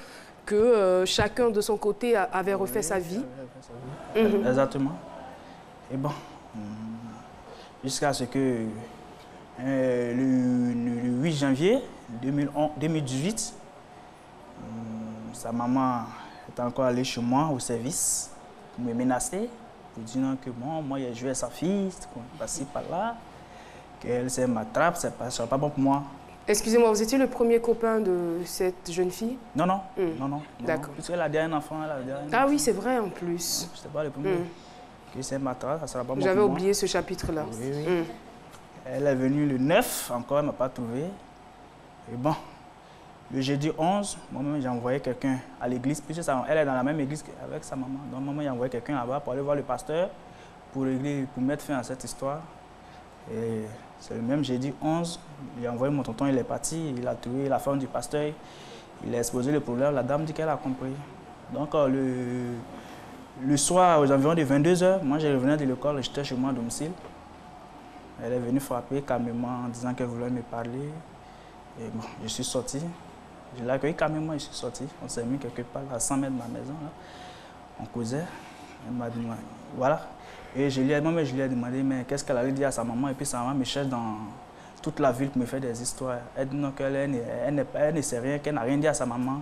que chacun de son côté avait refait sa vie. Exactement. Et bon, jusqu'à ce que le 8 janvier 2018, sa maman est encore allée chez moi au service pour me menacer, pour dire que bon, moi j'ai joué à sa fille, passé par là, qu'elle m'attrape, ça ne sera pas bon pour moi. Excusez-moi, vous étiez le premier copain de cette jeune fille? Non, non, non. D'accord. Puisqu'elle a déjà un enfant, elle a déjà un enfant. Ah oui, c'est vrai en plus. Je ne sais pas le premier. Que c'est m'attrape, ça ne sera pas bon pour moi. J'avais oublié ce chapitre-là. Oui, oui. Elle est venue le 9, encore, elle ne m'a pas trouvé. Et bon, le jeudi 11, moi-même, j'ai envoyé quelqu'un à l'église, puisque elle est dans la même église avec sa maman. Donc, moi, j'ai envoyé quelqu'un là-bas pour aller voir le pasteur, pour mettre fin à cette histoire. Et c'est le même jeudi 11, j'ai envoyé mon tonton, il est parti, il a trouvé la femme du pasteur, il a exposé le problème, la dame dit qu'elle a compris. Donc, le soir, aux environs de 22 h, moi, je revenais de l'école, j'étais chez moi à domicile. Elle est venue frapper calmement en disant qu'elle voulait me parler. Et bon, je suis sorti. Je l'ai accueilli calmement, je suis sorti. On s'est mis quelque part à 100 mètres de ma maison. Là. On causait. Elle m'a dit, voilà. Et je lui ai demandé, mais qu'est-ce qu'elle allait dire à sa maman? Et puis sa maman me cherche dans toute la ville pour me faire des histoires. Elle dit non, qu'elle ne sait rien, qu'elle n'a rien dit à sa maman.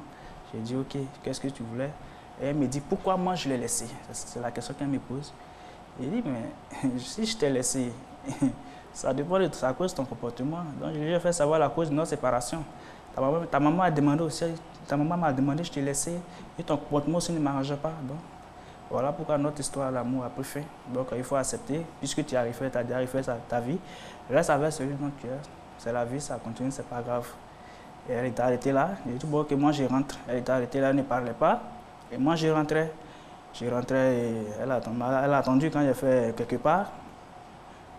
J'ai dit, ok, qu'est-ce que tu voulais? Et elle me dit, pourquoi moi je l'ai laissé? C'est la question qu'elle me pose. J'ai dit, mais si je t'ai laissé, ça dépend de sa cause, ton comportement. Donc, je lui ai fait savoir la cause de notre séparation. Ta maman a demandé aussi, ta maman m'a demandé, je t'ai laissé, et ton comportement aussi ne m'arrangeait pas. Donc, voilà pourquoi notre histoire d'amour a pris fin. Donc, il faut accepter, puisque tu as déjà refait ta vie, reste avec celui de notre cœur. C'est la vie, ça continue, c'est pas grave. Et elle était arrêtée là. J'ai dit, bon, que moi je rentre. Elle était arrêtée là, elle ne parlait pas. Et moi, je rentrais. Je rentrais et elle a attendu quand j'ai fait quelque part.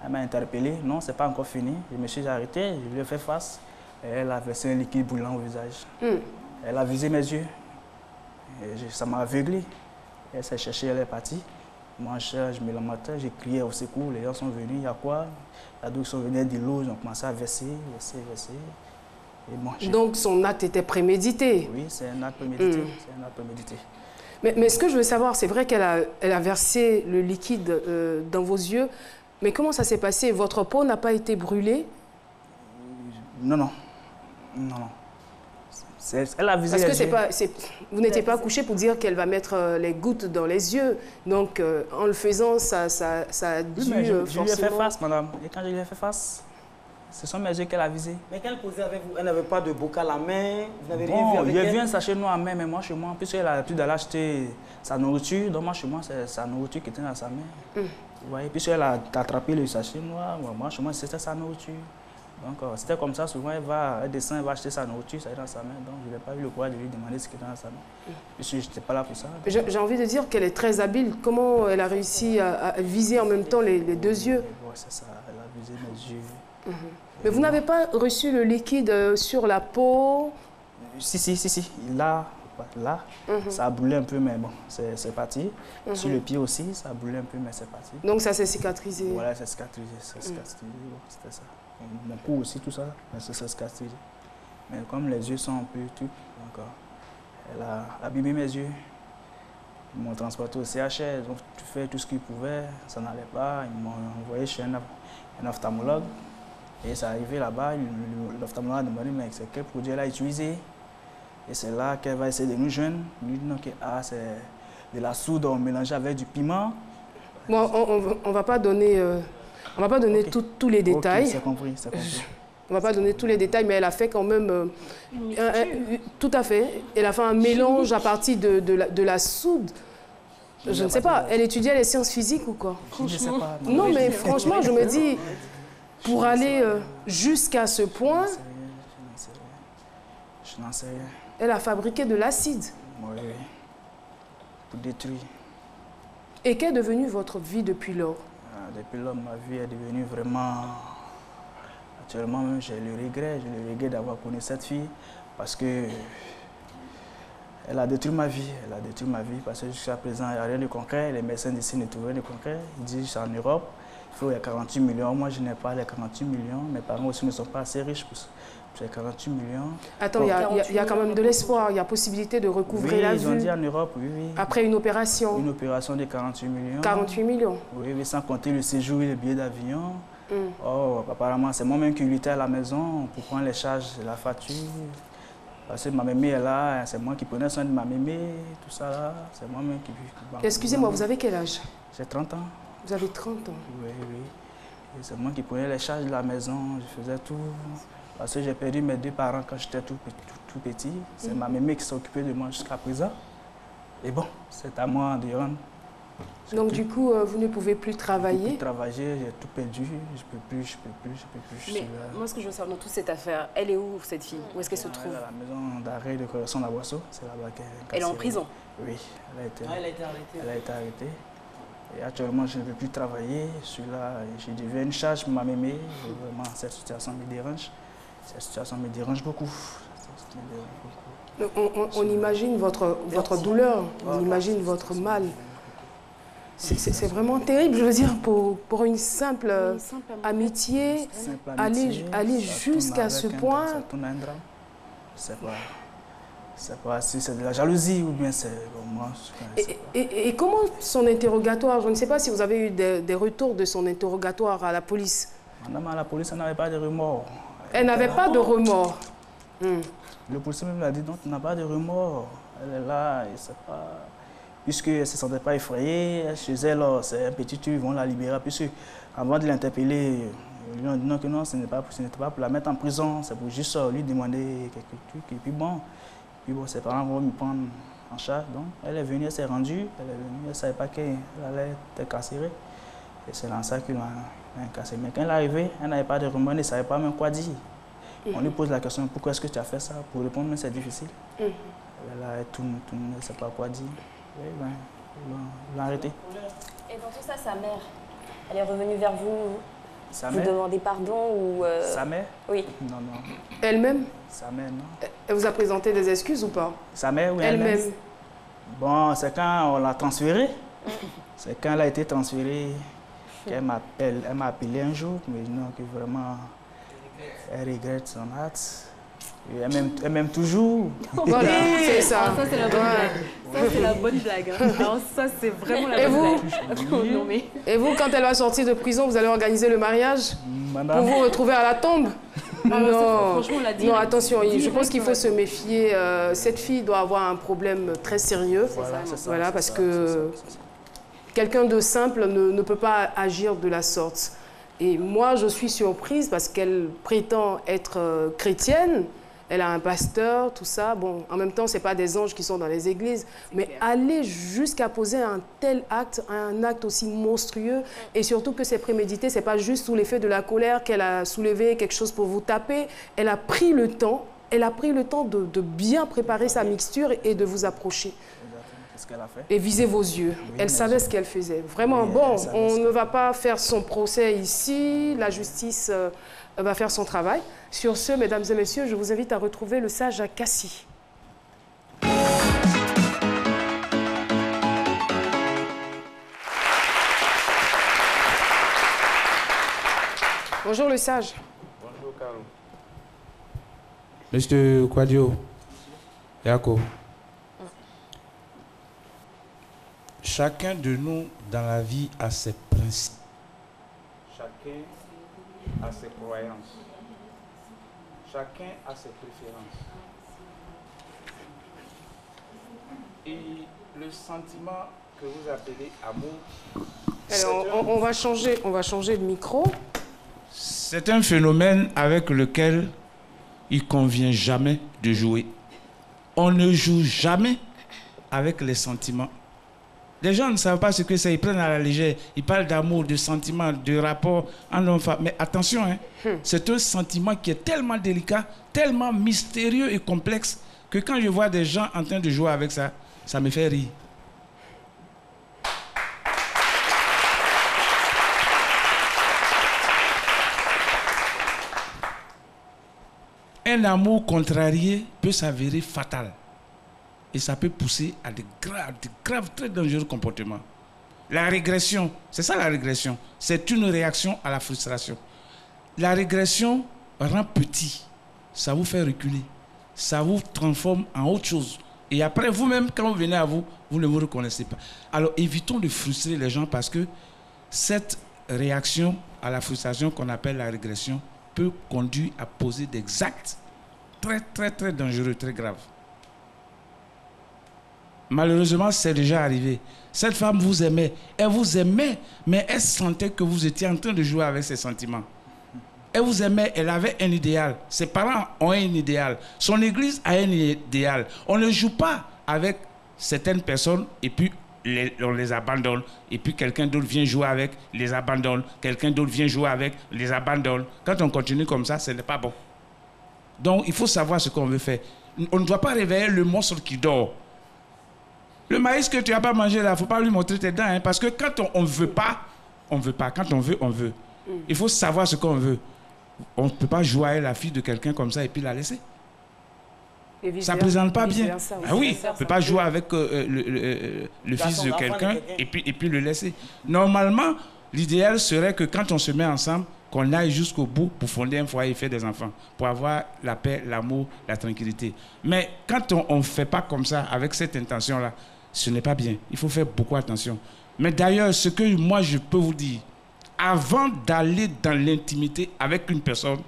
Elle m'a interpellé. Non, ce n'est pas encore fini. Je me suis arrêté, je lui ai fait face. Et elle a versé un liquide brûlant au visage. Elle a visé mes yeux. Et ça m'a aveuglé. Elle s'est cherchée, elle est partie. Moi, je me lamentais, j'ai crié au secours. Les gens sont venus, il y a quoi? Les adultes sont venus de l'eau, ils ont commencé à verser. Et bon, donc son acte était prémédité? Oui, c'est un acte prémédité. Mais ce que je veux savoir, c'est vrai qu'elle a versé le liquide dans vos yeux, mais comment ça s'est passé? Votre peau n'a pas été brûlée? Non. Elle a visé les yeux. Vous n'étiez pas couché pour dire qu'elle va mettre les gouttes dans les yeux. Donc, en le faisant, ça a dû je lui ai fait face, madame. Et quand je lui ai fait face, ce sont mes yeux qu'elle a visés. Mais qu'elle posait avec vous, elle n'avait pas de bocal à main, vous n'avez rien vu avec elle? J'ai vu un sachet noir à main, mais moi, chez moi, puisqu'elle a l'habitude d'aller acheter sa nourriture, donc moi, chez moi, c'est sa nourriture qui était dans sa main. Vous voyez, puisqu'elle a attrapé le sachet noir, moi, chez moi, c'était sa nourriture. Donc, c'était comme ça, souvent, elle descend, elle va acheter sa nourriture, ça est dans sa main. Donc, je n'ai pas eu le courage de lui demander ce qui était dans sa main. Puisque je n'étais pas là pour ça. J'ai envie de dire qu'elle est très habile. Comment elle a réussi à viser en même temps les deux yeux? C'est ça, elle a visé mes yeux. Mais vous n'avez pas reçu le liquide sur la peau? Si. Là, ça a brûlé un peu, mais bon, c'est parti. Sur le pied aussi, ça a brûlé un peu, mais c'est parti. Donc ça s'est cicatrisé? Voilà, c'est cicatrisé. C'était ça. Mon cou aussi, tout ça, c'est cicatrisé. Mais comme les yeux sont un peu trucs, donc elle a abîmé mes yeux. Ils m'ont transporté au CHR, ils ont fait tout ce qu'ils pouvaient, ça n'allait pas. Ils m'ont envoyé chez un ophtalmologue. Et c'est arrivé là-bas, l'ophtalmologue a demandé mais c'est quel produit elle a utilisé. Et c'est là qu'elle va essayer de nous joindre. Nous disons que c'est de la soude mélangée avec du piment. Bon, on va pas donner, tous les détails. C'est compris, c'est compris. On ne va pas donner tous les détails, mais elle a fait quand même... tout à fait. Elle a fait un mélange à partir de la soude. Je ne sais pas. Elle étudiait les sciences physiques ou quoi? Je ne sais pas. Non, mais franchement, je me dis, pour aller jusqu'à ce point... Je n'en sais rien. Elle a fabriqué de l'acide. Oui, pour détruire. Et qu'est devenue votre vie depuis lors? Depuis lors, ma vie est devenue vraiment... Actuellement, même, j'ai le regret d'avoir connu cette fille parce que elle a détruit ma vie. Elle a détruit ma vie parce que jusqu'à présent, il n'y a rien de concret. Les médecins d'ici ne trouvent rien de concret. Ils disent c'est en Europe, il y a 48 millions. Moi, je n'ai pas les 48 millions. Mes parents aussi ne sont pas assez riches pour ces 48 millions. Attends, il y a quand même de l'espoir. Il y a possibilité de recouvrer la vue. Ils ont dit en Europe, oui. Après une opération. Une opération de 48 millions. 48 millions. Oui, sans compter le séjour et le billet d'avion. Oh, apparemment, c'est moi-même qui luttais à la maison pour prendre les charges de la facture. Parce que ma mémé est là, c'est moi qui prenais soin de ma mémé, tout ça là, c'est moi-même qui... Excusez-moi, vous avez quel âge? J'ai 30 ans. Vous avez 30 ans? Oui. Et c'est moi qui prenais les charges de la maison, je faisais tout. Parce que j'ai perdu mes deux parents quand j'étais tout petit. C'est ma mémé qui s'est occupée de moi jusqu'à présent. Et bon, c'est à moi de rendre. Donc du coup, vous ne pouvez plus travailler? Je ne peux plus travailler, j'ai tout perdu, je peux plus. Mais moi, ce que je veux savoir dans toute cette affaire, elle est où, cette fille? Où est-ce qu'elle se trouve? Elle est à la maison d'arrêt de correction d'Aboisseau, c'est là-bas qu'elle est. Elle est en prison? Oui, elle a été arrêtée. Et actuellement, je ne peux plus travailler, je suis là, je deviens une charge pour ma mémé. Vraiment, cette situation me dérange. Cette situation me dérange beaucoup. On imagine votre douleur, on imagine votre mal. C'est vraiment terrible, je veux dire, pour une simple amitié, aller jusqu'à ce point. C'est pas si c'est de la jalousie ou bien c'est moi. Et comment son interrogatoire, je ne sais pas si vous avez eu des retours de son interrogatoire à la police. Madame, à la police, elle n'avait pas de remords. Elle n'avait pas de remords. Le policier même l'a dit, non, tu n'as pas de remords. Elle est là, et c'est pas... Puisqu'elle ne se sentait pas effrayée, chez elle, c'est un petit truc, ils vont la libérer. Puisque avant de l'interpeller, ils lui ont dit non, que non, ce n'était pas pour la mettre en prison, c'est pour juste lui demander quelques trucs. Et puis bon, ses parents vont me prendre en charge. Donc elle est venue, elle s'est rendue, elle ne savait pas qu'elle allait être incarcérée. Et c'est dans ça qu'il l'a incarcérée. Mais quand elle est arrivée, elle n'avait pas de remords, elle ne savait pas même quoi dire. On lui pose la question, pourquoi est-ce que tu as fait ça? Pour répondre, mais c'est difficile. Elle ne sait pas quoi dire. Oui, ben, ils l'ont arrêté. Et dans tout ça, sa mère, elle est revenue vers vous, vous demander pardon ou... Sa mère? Oui. Non. Elle-même? Sa mère, non. Elle vous a présenté des excuses ou pas? Sa mère, oui, elle-même. Bon, c'est quand on l'a transférée. C'est quand elle a été transférée qu'elle m'a appelé un jour, mais non, que vraiment, elle regrette son acte. Et elle m'aime toujours. Voilà, c'est ça. Alors ça, c'est la bonne blague. Ça, c'est la bonne blague. Alors ça, c'est vraiment la bonne blague. Non, mais... Et vous, quand elle va sortir de prison, vous allez organiser le mariage? Madame. Pour vous retrouver à la tombe? Non, franchement, la non, attention, je pense qu'il faut se méfier. Cette fille doit avoir un problème très sérieux. Voilà, parce que quelqu'un de simple ne peut pas agir de la sorte. Et moi, je suis surprise parce qu'elle prétend être chrétienne. Elle a un pasteur, tout ça. Bon, en même temps, ce n'est pas des anges qui sont dans les églises. Mais aller jusqu'à poser un tel acte, un acte aussi monstrueux, et surtout que c'est prémédité, ce n'est pas juste sous l'effet de la colère qu'elle a soulevé quelque chose pour vous taper. Elle a pris le temps, de bien préparer sa mixture et de vous approcher. Ce qu'elle a fait. Et viser vos yeux. Oui, elle savait ce qu'elle faisait. Vraiment, bon, on ne va pas faire son procès ici. La justice va faire son travail. Sur ce, mesdames et messieurs, je vous invite à retrouver le sage à Cassie. Bonjour le sage. Bonjour Caro. Monsieur Quadio, Yako. Chacun de nous dans la vie a ses principes. Chacun a ses croyances. Chacun a ses préférences. Et le sentiment que vous appelez amour Alors, on va changer de micro. C'est un phénomène avec lequel il ne convient jamais de jouer. On ne joue jamais avec les sentiments. Les gens ne savent pas ce que c'est, ils prennent à la légère. Ils parlent d'amour, de sentiments, de rapport en homme-femme. Mais attention, hein, c'est un sentiment qui est tellement délicat, tellement mystérieux et complexe que quand je vois des gens en train de jouer avec ça, ça me fait rire. Un amour contrarié peut s'avérer fatal. Et ça peut pousser à de graves, très dangereux comportements. La régression, c'est ça la régression. C'est une réaction à la frustration. La régression rend petit. Ça vous fait reculer. Ça vous transforme en autre chose. Et après, vous-même, quand vous venez à vous, vous ne vous reconnaissez pas. Alors, évitons de frustrer les gens parce que cette réaction à la frustration qu'on appelle la régression peut conduire à poser des actes très dangereux, très graves. Malheureusement, c'est déjà arrivé. Cette femme vous aimait, mais elle sentait que vous étiez en train de jouer avec ses sentiments. Elle vous aimait, elle avait un idéal. Ses parents ont un idéal. Son église a un idéal. On ne joue pas avec certaines personnes et puis on les abandonne. Et puis quelqu'un d'autre vient jouer avec, les abandonne. Quelqu'un d'autre vient jouer avec, les abandonne. Quand on continue comme ça, ce n'est pas bon. Donc, il faut savoir ce qu'on veut faire. On ne doit pas réveiller le monstre qui dort. Le maïs que tu n'as pas mangé là, il ne faut pas lui montrer tes dents. Hein, parce que quand on ne veut pas, on ne veut pas. Quand on veut, on veut. Il faut savoir ce qu'on veut. On ne peut pas jouer avec la fille de quelqu'un comme ça et puis la laisser. Ça ne présente pas bien. Ah oui, on ne peut pas jouer avec le fils de quelqu'un et puis le laisser. Normalement, l'idéal serait que quand on se met ensemble, qu'on aille jusqu'au bout pour fonder un foyer et faire des enfants, pour avoir la paix, l'amour, la tranquillité. Mais quand on ne fait pas comme ça, avec cette intention-là, ce n'est pas bien. Il faut faire beaucoup attention. Mais d'ailleurs, ce que moi je peux vous dire, avant d'aller dans l'intimité avec une personne,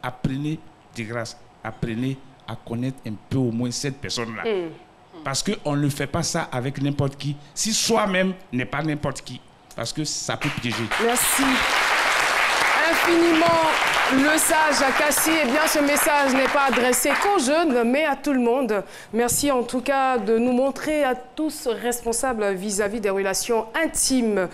apprenez de grâce, apprenez à connaître un peu au moins cette personne-là. Parce qu'on ne fait pas ça avec n'importe qui, si soi-même n'est pas n'importe qui. Parce que ça peut piéger. Merci infiniment le sage Akassi. Eh bien, ce message n'est pas adressé qu'aux jeunes, mais à tout le monde. Merci en tout cas de nous montrer à tous responsables vis-à-vis des relations intimes.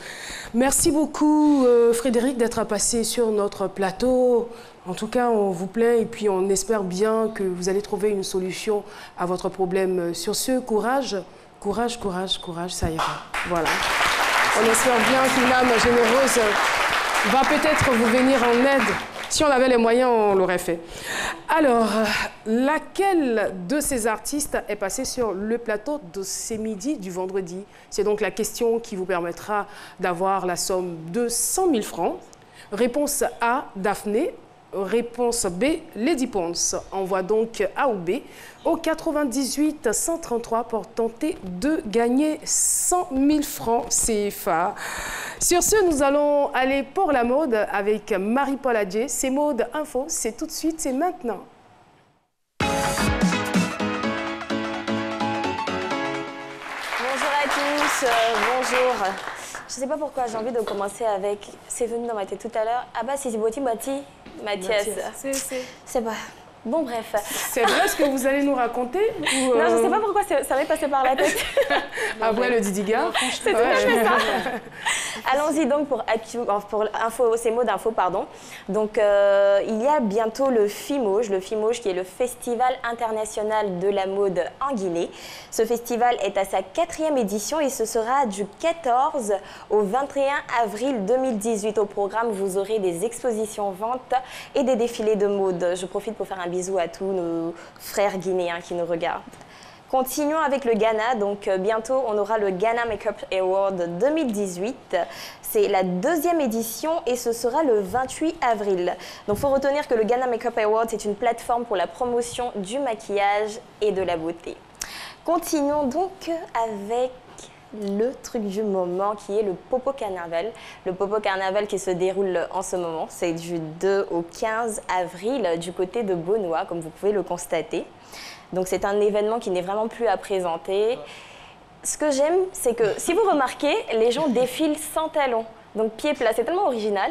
Merci beaucoup Frédéric d'être passé sur notre plateau. En tout cas, on vous plaît et puis on espère bien que vous allez trouver une solution à votre problème. Sur ce, courage, courage, courage, courage, ça ira. Voilà. On espère bien qu'une âme généreuse va peut-être vous venir en aide. Si on avait les moyens, on l'aurait fait. Alors, laquelle de ces artistes est passée sur le plateau de ce midi du vendredi? C'est donc la question qui vous permettra d'avoir la somme de 100 000 francs. Réponse A, Daphné. Réponse B, Lady Ponce. Envoie donc A ou B au 98 133 pour tenter de gagner 100 000 francs CFA. Sur ce, nous allons aller pour la mode avec Marie-Paul Adjé. C'est Mode Info, c'est tout de suite, c'est maintenant. Bonjour à tous, bonjour. Je ne sais pas pourquoi j'ai envie de commencer avec... C'est venu dans ma tête tout à l'heure. Abba Sisiboti Bati Mathias. C'est pas... Bon, bref. C'est vrai ce que vous allez nous raconter ou Non, je ne sais pas pourquoi ça m'est passé par la tête. Après le Didiga. C'est tout à fait ça. Allons-y donc pour info, ces mots d'info, pardon. Donc, il y a bientôt le FIMOJ qui est le Festival international de la mode en Guinée. Ce festival est à sa 4e édition et ce sera du 14 au 21 avril 2018. Au programme, vous aurez des expositions ventes et des défilés de mode. Je profite pour faire un bisou à tous nos frères guinéens qui nous regardent. Continuons avec le Ghana. Donc, bientôt, on aura le Ghana Makeup Award 2018. C'est la 2e édition et ce sera le 28 avril. Donc, il faut retenir que le Ghana Makeup Award, c'est une plateforme pour la promotion du maquillage et de la beauté. Continuons donc avec le truc du moment qui est le Popo Carnaval. Le Popo Carnaval qui se déroule en ce moment, c'est du 2 au 15 avril du côté de Beaunois, comme vous pouvez le constater. Donc c'est un événement qui n'est vraiment plus à présenter. Ce que j'aime, c'est que si vous remarquez, les gens défilent sans talons. Donc pieds plats, c'est tellement original.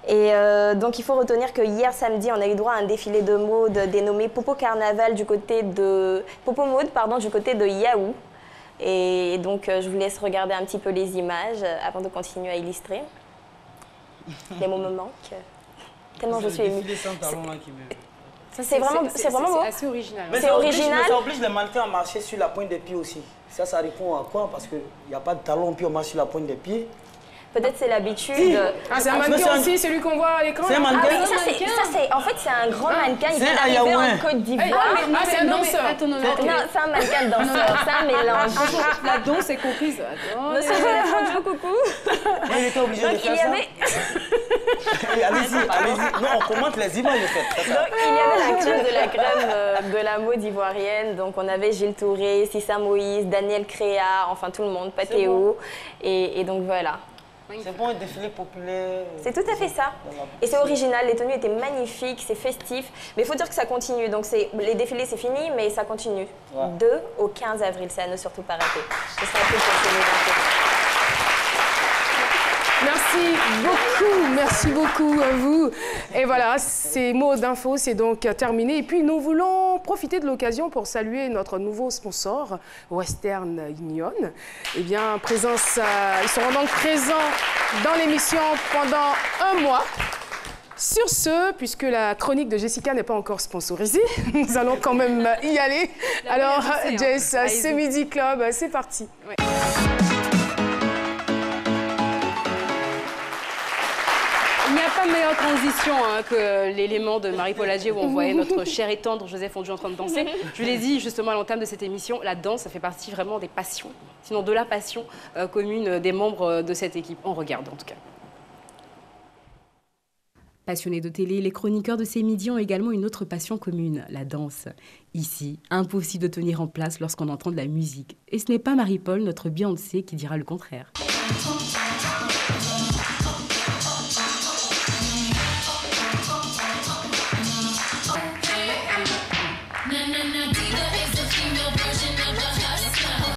Et donc il faut retenir que hier samedi, on a eu droit à un défilé de mode dénommé Popo Carnaval du côté de Popo Mode, pardon, du côté de Yahoo. Et donc je vous laisse regarder un petit peu les images avant de continuer à illustrer. Les mots me manquent. Tellement je suis émue. C'est vraiment beau. C'est assez original. C'est original. Mais ça oblige les mannequins à marcher sur la pointe des pieds aussi. Ça répond à quoi? Parce qu'il n'y a pas de talons, puis on marche sur la pointe des pieds. Peut-être c'est l'habitude. Ah, c'est un mannequin aussi, celui qu'on voit à l'écran. C'est un mannequin. Ah oui, en fait, c'est un grand mannequin. Il vient d'arriver en Côte d'Ivoire. Ah, c'est un danseur. Non, c'est un mannequin danseur. C'est un mélange. La danse est comprise. Monsieur Général, coucou. Il était obligé de faire ça. Allez-y. Non, on commente les images, en fait. Donc, il y avait l'actrice de la crème de la mode ivoirienne. Donc, on avait Gilles Touré, Sissa Moïse, Daniel Créa, enfin tout le monde, Patéo. Et donc, voilà. C'est bon, un défilé populaire. C'est tout à fait ça. Et c'est original, les tenues étaient magnifiques, c'est festif. Mais il faut dire que ça continue. Donc les défilés, c'est fini, mais ça continue. Ouais. 2 au 15 avril, c'est à ne surtout pas rater. Ce sera tout pour Merci beaucoup à vous. Et voilà, ces mots d'info, c'est donc terminé. Et puis nous voulons profiter de l'occasion pour saluer notre nouveau sponsor, Western Union. Eh bien, ils seront donc présents dans l'émission pendant 1 mois. Sur ce, puisque la chronique de Jessica n'est pas encore sponsorisée, nous allons quand même y aller. Alors, Jess, ce Midi Club, c'est parti. Ouais. Il n'y a pas meilleure transition que l'élément de Marie-Paul Adjier où on voyait notre cher et tendre Joseph Fondu en train de danser. Je l'ai dit justement à l'entame de cette émission, la danse, ça fait partie vraiment des passions, sinon de la passion commune des membres de cette équipe. On regarde en tout cas. Passionnés de télé, les chroniqueurs de ces midis ont également une autre passion commune, la danse. Ici, impossible de tenir en place lorsqu'on entend de la musique. Et ce n'est pas Marie-Paul, notre Beyoncé, qui dira le contraire.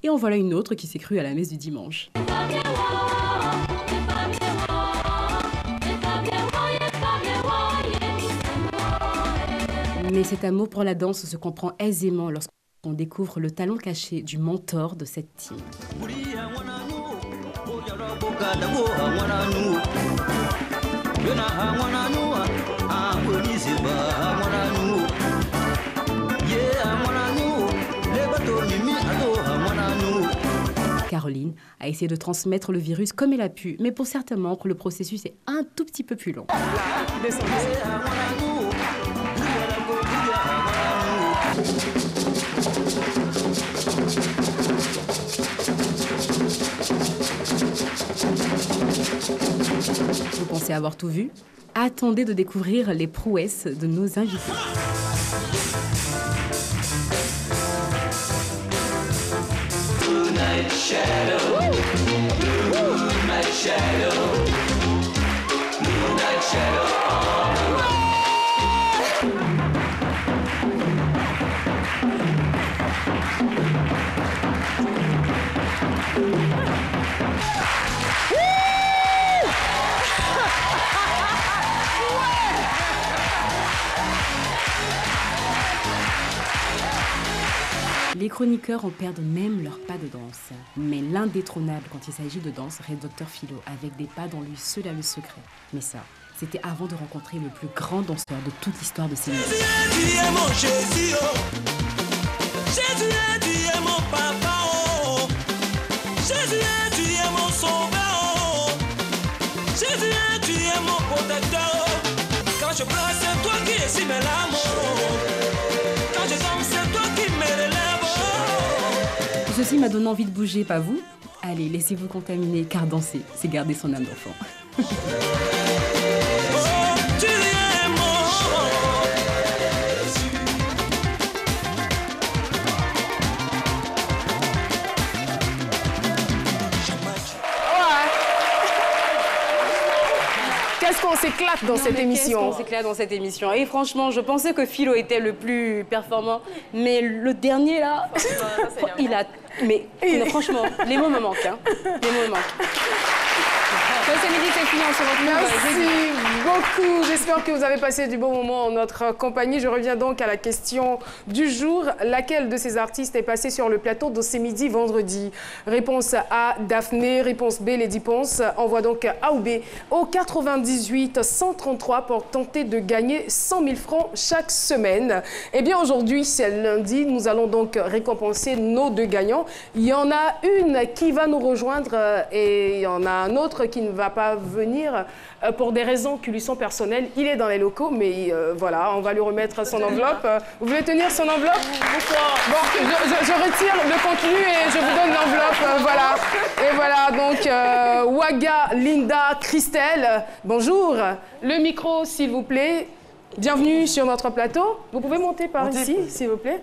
Et en voilà une autre qui s'est crue à la messe du dimanche. Mais cet amour pour la danse se comprend aisément lorsqu'on découvre le talent caché du mentor de cette team. Caroline a essayé de transmettre le virus comme elle a pu, mais pour certains membres, le processus est un tout petit peu plus long. Vous pensez avoir tout vu? Attendez de découvrir les prouesses de nos invités. Les chroniqueurs en perdent même leurs pas de danse. Mais l'indétrônable quand il s'agit de danse reste Dr Philo, avec des pas dont lui seul a le secret. Mais ça, c'était avant de rencontrer le plus grand danseur de toute l'histoire de ces musiques. Jésus est mon Jésus, oh. Jésus est mon papa, oh. Jésus est mon sauveur, oh. Jésus est mon protecteur, oh. Quand je pleure, c'est toi qui essuie mes larmes, oh. Quand je danse, c'est toi qui me relève. Ceci m'a donné envie de bouger, pas vous? Allez, laissez-vous contaminer, car danser, c'est garder son âme d'enfant. Qu'est-ce qu'on s'éclate dans cette émission? On s'éclate dans cette émission. Et franchement, je pensais que Philo était le plus performant, mais le dernier là, il a Mais franchement, les mots me manquent. Hein. Les mots me manquent. C'est midi, c'est fini, on se retrouve. Merci beaucoup. J'espère que vous avez passé du bon moment en notre compagnie. Je reviens donc à la question du jour. Laquelle de ces artistes est passée sur le plateau de C'est midi vendredi? Réponse A, Daphné. Réponse B, Lady Ponce. Envoie donc A ou B au 98 133 pour tenter de gagner 100 000 francs chaque semaine. Eh bien, aujourd'hui, c'est lundi. Nous allons donc récompenser nos deux gagnants. Il y en a une qui va nous rejoindre et il y en a un autre qui ne va pas venir pour des raisons qui lui sont personnelles. Il est dans les locaux, mais voilà, on va lui remettre son enveloppe. Vous voulez tenir son enveloppe? Bon, je retire le contenu et je vous donne l'enveloppe. Voilà. Et voilà, donc, Waga, Linda, Christelle, bonjour. Le micro, s'il vous plaît. Bienvenue sur notre plateau. Vous pouvez monter par ici, s'il vous plaît.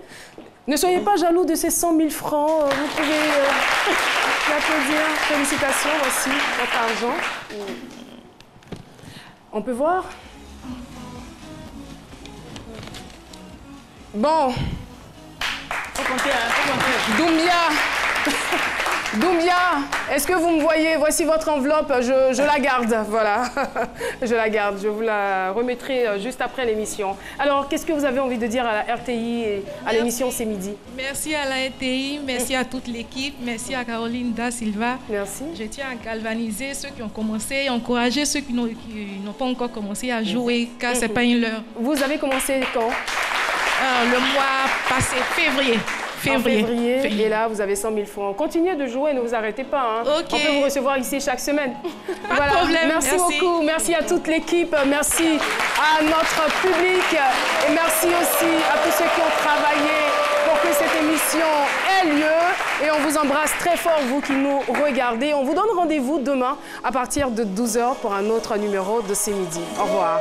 Ne soyez pas jaloux de ces 100 000 francs. Vous pouvez l'applaudir. Félicitations, voici votre argent. On peut voir? Bon. Faut compter, hein, faut compter. Doumbia, est-ce que vous me voyez? Voici votre enveloppe, je la garde, voilà. Je la garde, je vous la remettrai juste après l'émission. Alors, qu'est-ce que vous avez envie de dire à la RTI et à l'émission C'est midi? Merci à la RTI, merci à toute l'équipe, merci à Caroline Da Silva. Merci. Je tiens à galvaniser ceux qui ont commencé et encourager ceux qui n'ont pas encore commencé à jouer, car ce n'est pas une leurre. Vous avez commencé quand? Le mois passé, février. En février, et là, vous avez 100 000 francs. Continuez de jouer, ne vous arrêtez pas. Hein. Okay. On peut vous recevoir ici chaque semaine. Pas de problème. Merci beaucoup. Merci à toute l'équipe. Merci à notre public. Et merci aussi à tous ceux qui ont travaillé pour que cette émission ait lieu. Et on vous embrasse très fort, vous qui nous regardez. On vous donne rendez-vous demain à partir de 12h pour un autre numéro de C'est midi. Au revoir.